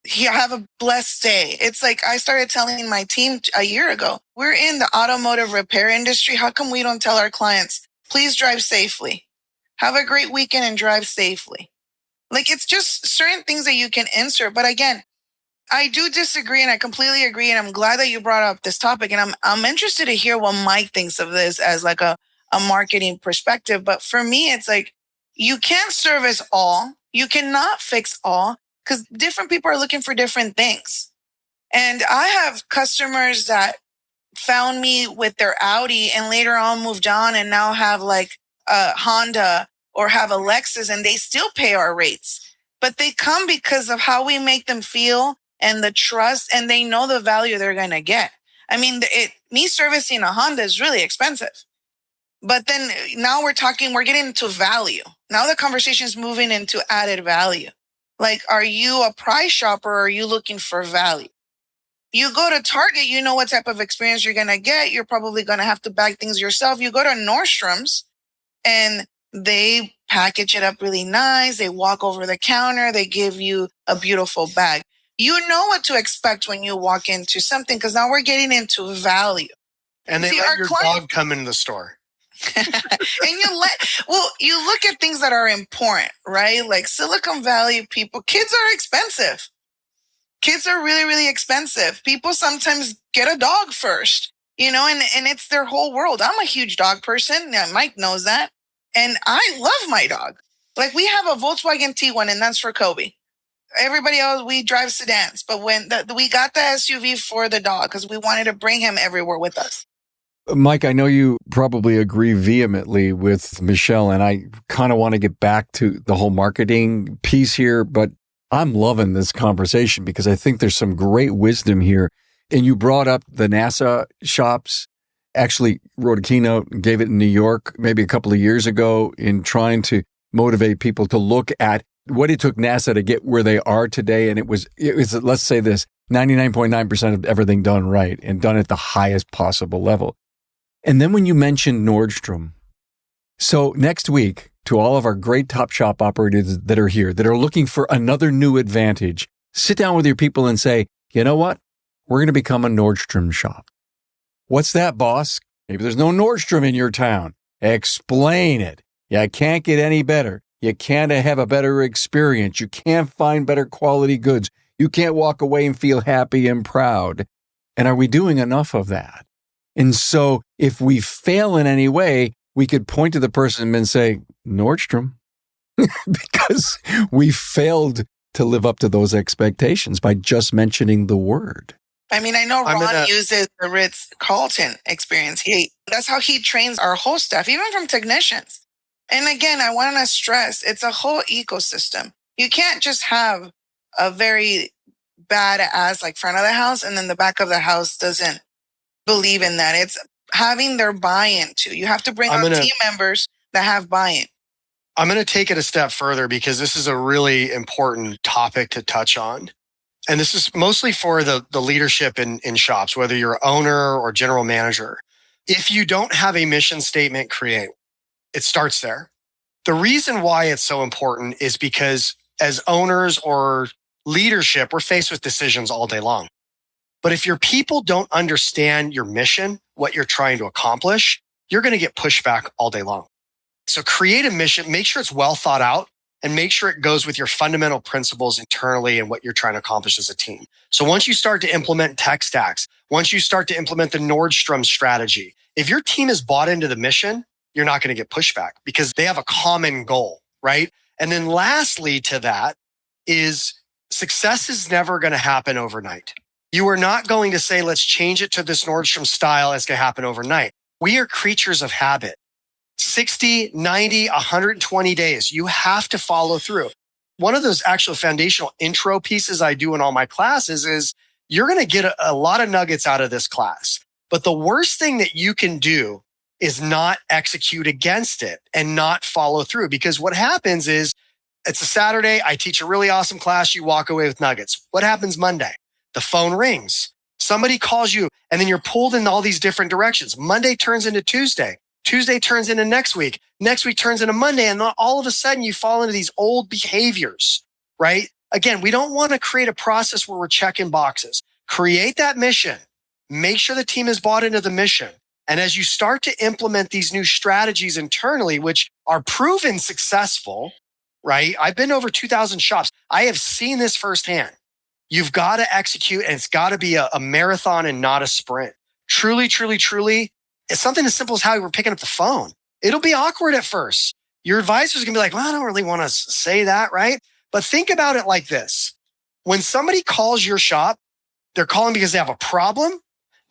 You have a blessed day. It's like I started telling my team a year ago, we're in the automotive repair industry. How come we don't tell our clients, please drive safely? Have a great weekend and drive safely. Like, it's just certain things that you can insert. But again, I do disagree and I completely agree. And I'm glad that you brought up this topic. And I'm interested to hear what Mike thinks of this as like a marketing perspective. But for me, it's like, you can't service all. You cannot fix all because different people are looking for different things. And I have customers that found me with their Audi and later on moved on and now have like a Honda or have a Lexus and they still pay our rates. But they come because of how we make them feel and the trust, and they know the value they're going to get. I mean, me servicing a Honda is really expensive. But then now we're getting into value. Now the conversation is moving into added value. Like, are you a price shopper or are you looking for value? You go to Target, you know what type of experience you're going to get. You're probably going to have to bag things yourself. You go to Nordstrom's and they package it up really nice. They walk over the counter. They give you a beautiful bag. You know what to expect when you walk into something because now we're getting into value. And they let your dog come into the store. And you look at things that are important, right? Like Silicon Valley people, kids are expensive. Kids are really, really expensive. People sometimes get a dog first, and it's their whole world. I'm a huge dog person. Mike knows that. And I love my dog. Like, we have a Volkswagen T1 and that's for Kobe. Everybody else, we drive sedans. But when we got the SUV for the dog because we wanted to bring him everywhere with us. Mike, I know you probably agree vehemently with Michelle, and I kind of want to get back to the whole marketing piece here, but I'm loving this conversation because I think there's some great wisdom here. And you brought up the NASA shops. Actually wrote a keynote and gave it in New York maybe a couple of years ago in trying to motivate people to look at what it took NASA to get where they are today. And it was let's say this, 99.9% of everything done right and done at the highest possible level. And then when you mentioned Nordstrom, so next week, to all of our great top shop operators that are here, that are looking for another new advantage, sit down with your people and say, you know what? We're going to become a Nordstrom shop. What's that, boss? Maybe there's no Nordstrom in your town. Explain it. You can't get any better. You can't have a better experience. You can't find better quality goods. You can't walk away and feel happy and proud. And are we doing enough of that? And so if we fail in any way, we could point to the person and say, Nordstrom, because we failed to live up to those expectations by just mentioning the word. I mean, I know Ron uses the Ritz-Carlton experience. That's how he trains our whole staff, even from technicians. And again, I want to stress, it's a whole ecosystem. You can't just have a very badass like front of the house and then the back of the house doesn't believe in that. It's having their buy-in too. You have to bring on team members that have buy-in. I'm going to take it a step further because this is a really important topic to touch on. And this is mostly for the leadership in shops, whether you're owner or general manager. If you don't have a mission statement, create. It starts there. The reason why it's so important is because as owners or leadership, we're faced with decisions all day long. But if your people don't understand your mission, what you're trying to accomplish, you're going to get pushback all day long. So create a mission, make sure it's well thought out, and make sure it goes with your fundamental principles internally and what you're trying to accomplish as a team. So once you start to implement tech stacks, once you start to implement the Nordstrom strategy, if your team is bought into the mission, you're not going to get pushback because they have a common goal, right? And then lastly to that is success is never going to happen overnight. You are not going to say, let's change it to this Nordstrom style. It's going to happen overnight. We are creatures of habit. 60, 90, 120 days. You have to follow through. One of those actual foundational intro pieces I do in all my classes is you're going to get a lot of nuggets out of this class. But the worst thing that you can do is not execute against it and not follow through. Because what happens is it's a Saturday. I teach a really awesome class. You walk away with nuggets. What happens Monday? The phone rings. Somebody calls you and then you're pulled in all these different directions. Monday turns into Tuesday. Tuesday turns into next week. Next week turns into Monday. And all of a sudden you fall into these old behaviors, right? Again, we don't want to create a process where we're checking boxes. Create that mission. Make sure the team is bought into the mission. And as you start to implement these new strategies internally, which are proven successful, right? I've been over 2,000 shops. I have seen this firsthand. You've got to execute and it's got to be a marathon and not a sprint. Truly, truly, truly. It's something as simple as how we're picking up the phone. It'll be awkward at first. Your advisor's going to be like, well, I don't really want to say that, right? But think about it like this. When somebody calls your shop, they're calling because they have a problem.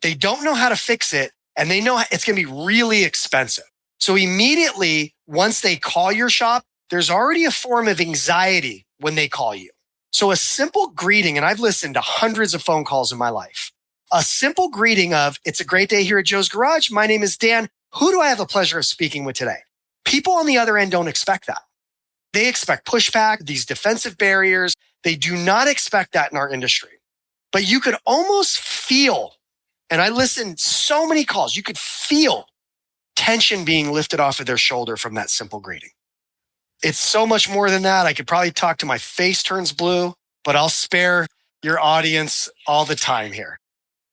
They don't know how to fix it. And they know it's going to be really expensive. So immediately, once they call your shop, there's already a form of anxiety when they call you. So a simple greeting, and I've listened to hundreds of phone calls in my life. A simple greeting of, it's a great day here at Joe's Garage. My name is Dan. Who do I have the pleasure of speaking with today? People on the other end don't expect that. They expect pushback, these defensive barriers. They do not expect that in our industry. But you could almost feel, and I listened so many calls, you could feel tension being lifted off of their shoulder from that simple greeting. It's so much more than that. I could probably talk to my face turns blue, but I'll spare your audience all the time here.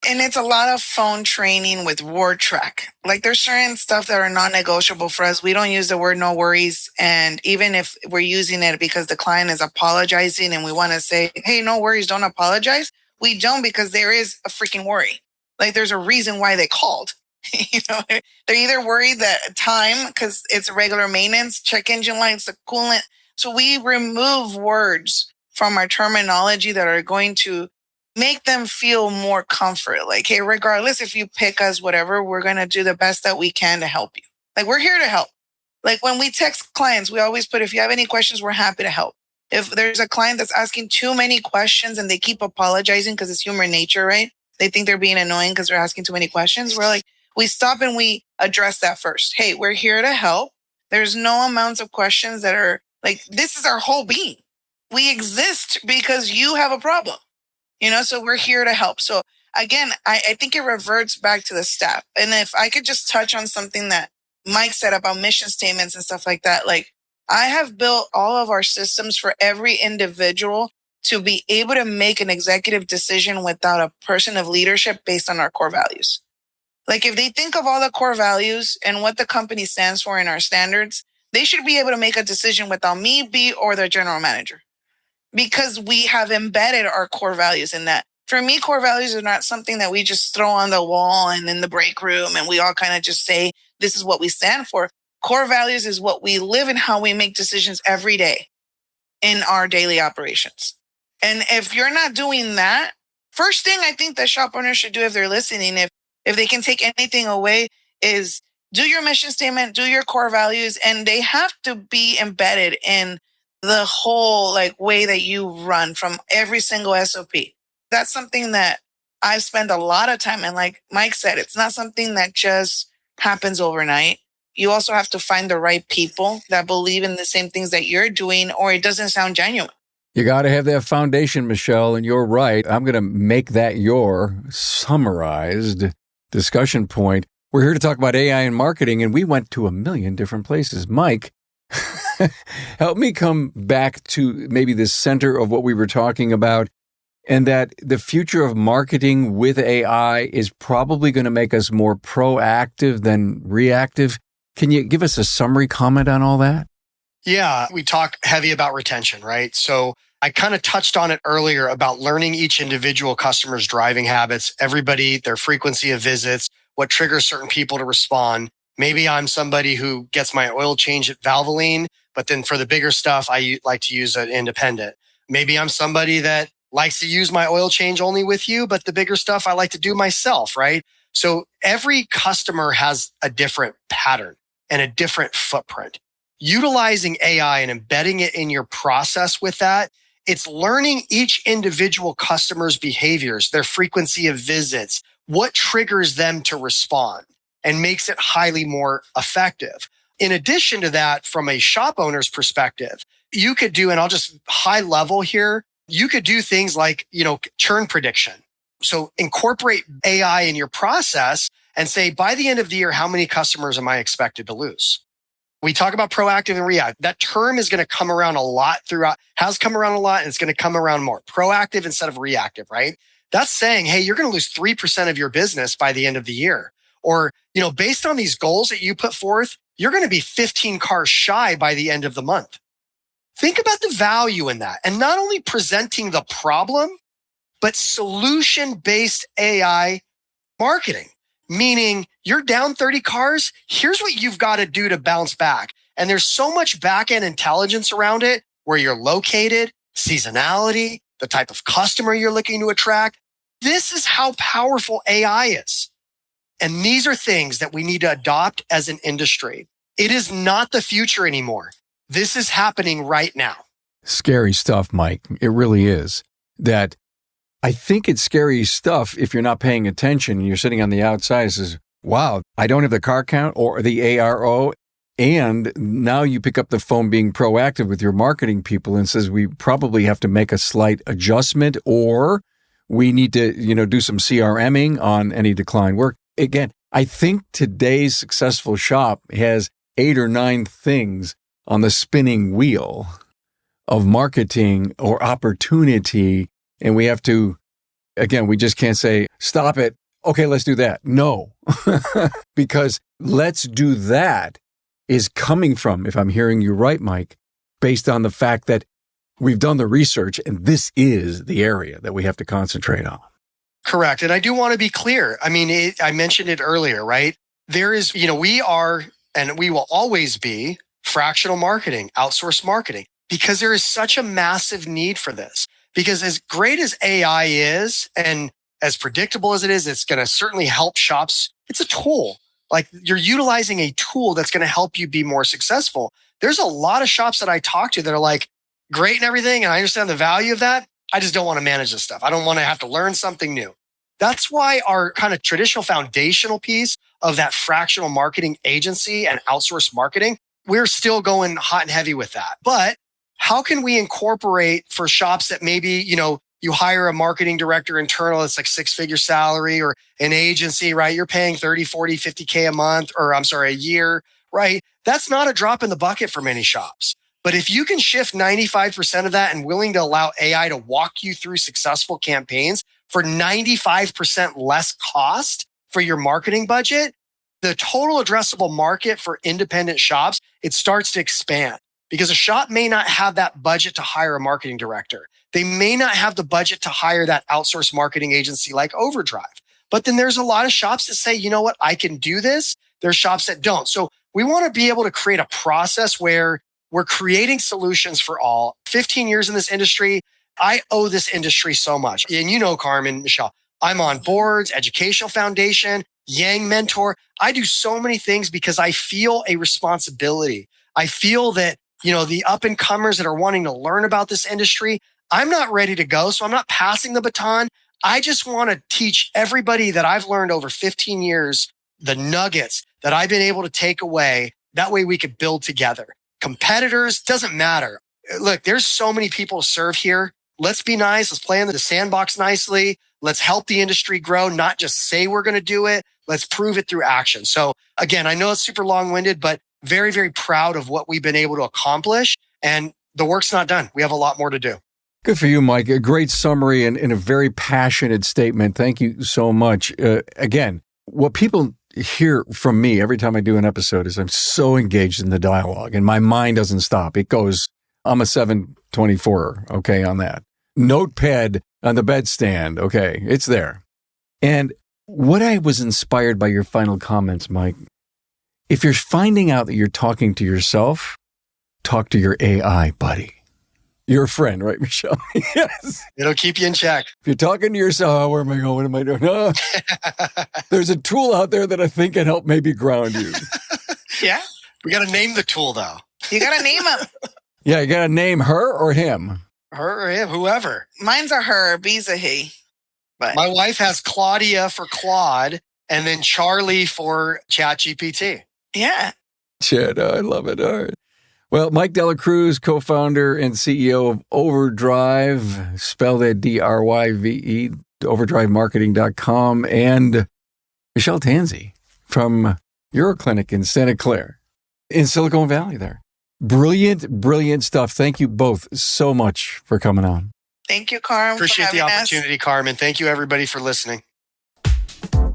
And it's a lot of phone training with word track. Like there's certain stuff that are non-negotiable for us. We don't use the word no worries. And even if we're using it because the client is apologizing and we want to say, hey, no worries, don't apologize. We don't because there is a freaking worry. Like there's a reason why they called. They're either worried that time because it's regular maintenance, check engine lights, the coolant. So we remove words from our terminology that are going to make them feel more comfort. Like, hey, regardless if you pick us, whatever, we're going to do the best that we can to help you. Like, we're here to help. Like when we text clients, we always put, if you have any questions, we're happy to help. If there's a client that's asking too many questions and they keep apologizing because it's human nature, right? They think they're being annoying because they're asking too many questions. We're like, we stop and we address that first. Hey, we're here to help. There's no amounts of questions that are like, this is our whole being. We exist because you have a problem. So we're here to help. So again, I think it reverts back to the staff. And if I could just touch on something that Mike said about mission statements and stuff like that, like I have built all of our systems for every individual to be able to make an executive decision without a person of leadership based on our core values. Like if they think of all the core values and what the company stands for in our standards, they should be able to make a decision without me, B, or their general manager. Because we have embedded our core values in that. For me, core values are not something that we just throw on the wall and in the break room and we all kind of just say, this is what we stand for. Core values is what we live and how we make decisions every day in our daily operations. And if you're not doing that, first thing I think that shop owners should do if they're listening, if they can take anything away, is do your mission statement, do your core values, and they have to be embedded in the whole way that you run from every single SOP. That's something that I've spent a lot of time. And like Mike said, it's not something that just happens overnight. You also have to find the right people that believe in the same things that you're doing, or it doesn't sound genuine. You got to have that foundation, Michelle, and you're right. I'm going to make that your summarized discussion point. We're here to talk about AI and marketing, and we went to a million different places. Mike, help me come back to maybe the center of what we were talking about, and that the future of marketing with AI is probably going to make us more proactive than reactive. Can you give us a summary comment on all that? Yeah, we talk heavy about retention, right? So I kind of touched on it earlier about learning each individual customer's driving habits, everybody, their frequency of visits, what triggers certain people to respond. Maybe I'm somebody who gets my oil change at Valvoline, but then for the bigger stuff, I like to use an independent. Maybe I'm somebody that likes to use my oil change only with you, but the bigger stuff I like to do myself, right? So every customer has a different pattern and a different footprint. Utilizing AI and embedding it in your process with that, it's learning each individual customer's behaviors, their frequency of visits, what triggers them to respond, and makes it highly more effective. In addition to that, from a shop owner's perspective, you could do, and I'll just high level here, you could do things like, churn prediction. So incorporate AI in your process and say, by the end of the year, how many customers am I expected to lose? We talk about proactive and reactive. That term is going to come around a lot throughout, has come around a lot, and it's going to come around more. Proactive instead of reactive, right? That's saying, hey, you're going to lose 3% of your business by the end of the year. Or, based on these goals that you put forth, you're going to be 15 cars shy by the end of the month. Think about the value in that. And not only presenting the problem, but solution-based AI marketing. Meaning you're down 30 cars. Here's what you've got to do to bounce back. And there's so much back-end intelligence around it, where you're located, seasonality, the type of customer you're looking to attract. This is how powerful AI is. And these are things that we need to adopt as an industry. It is not the future anymore. This is happening right now. Scary stuff, Mike. It really is. That I think it's scary stuff if you're not paying attention and you're sitting on the outside and says, wow, I don't have the car count or the ARO. And now you pick up the phone being proactive with your marketing people and says, we probably have to make a slight adjustment, or we need to, do some CRMing on any declined work. Again, I think today's successful shop has 8 or 9 things on the spinning wheel of marketing or opportunity. And we have to, again, we just can't say, stop it. Okay, let's do that. No, because let's do that is coming from, if I'm hearing you right, Mike, based on the fact that we've done the research and this is the area that we have to concentrate on. Correct. And I do want to be clear. I mean, I mentioned it earlier, right? There is, we are, and we will always be fractional marketing, outsourced marketing, because there is such a massive need for this. Because as great as AI is, and as predictable as it is, it's going to certainly help shops. It's a tool. Like, you're utilizing a tool that's going to help you be more successful. There's a lot of shops that I talk to that are like, great and everything, and I understand the value of that. I just don't want to manage this stuff. I don't want to have to learn something new. That's why our kind of traditional foundational piece of that fractional marketing agency and outsourced marketing, we're still going hot and heavy with that. But how can we incorporate for shops that maybe, you hire a marketing director internal, it's like 6-figure salary, or an agency, right? You're paying 30, 40, 50K a month, or a year, right? That's not a drop in the bucket for many shops. But if you can shift 95% of that and willing to allow AI to walk you through successful campaigns for 95% less cost for your marketing budget, the total addressable market for independent shops, it starts to expand. because a shop may not have that budget to hire a marketing director. They may not have the budget to hire that outsourced marketing agency like Overdryve. But then there's a lot of shops that say, you know what, I can do this. There's shops that don't. So we want to be able to create a process where we're creating solutions for all. 15 years in this industry, I owe this industry so much. And you know, Carm and Michelle, I'm on boards, Educational Foundation, Yang Mentor. I do so many things because I feel a responsibility. I feel that, the up and comers that are wanting to learn about this industry, I'm not ready to go. So I'm not passing the baton. I just want to teach everybody that I've learned over 15 years, the nuggets that I've been able to take away. That way we could build together. Competitors, doesn't matter. Look, there's so many people to serve here. Let's be nice. Let's play in the sandbox nicely. Let's help the industry grow, not just say we're going to do it. Let's prove it through action. So again, I know it's super long-winded, but very, very proud of what we've been able to accomplish. And the work's not done. We have a lot more to do. Good for you, Mike. A great summary and a very passionate statement. Thank you so much. Again, what people hear from me every time I do an episode is I'm so engaged in the dialogue and my mind doesn't stop. It goes, I'm a 724, okay, on that. Notepad on the bedstand, okay, it's there. And what I was inspired by your final comments, Mike, if you're finding out that you're talking to yourself, talk to your AI buddy. You're a friend, right, Michelle? Yes. It'll keep you in check. If you're talking to yourself, oh, where am I going? What am I doing? Oh, there's a tool out there that I think can help maybe ground you. Yeah. We got to name the tool, though. You got to name him. Yeah, you got to name her or him. Her or him, whoever. Mine's a her, B's a he. But my wife has Claudia for Claude and then Charlie for ChatGPT. Yeah. Shit, I love it. All right. Well, Mike DelaCruz, co-founder and CEO of Overdryve, spelled it D-R-Y-V-E, overdryvemarketing.com, and Michelle Tansey from your clinic in Santa Clara, in Silicon Valley there. Brilliant, brilliant stuff. Thank you both so much for coming on. Thank you, Carm. Appreciate the opportunity, Carmen. Thank you, everybody, for listening.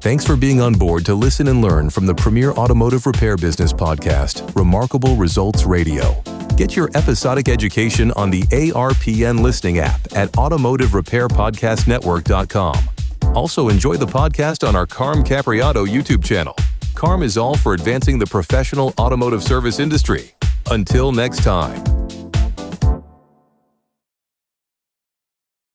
Thanks for being on board to listen and learn from the premier automotive repair business podcast, Remarkable Results Radio. Get your episodic education on the ARPN listening app at automotiverepairpodcastnetwork.com. Also enjoy the podcast on our Carm Capriotto YouTube channel. Carm is all for advancing the professional automotive service industry. Until next time.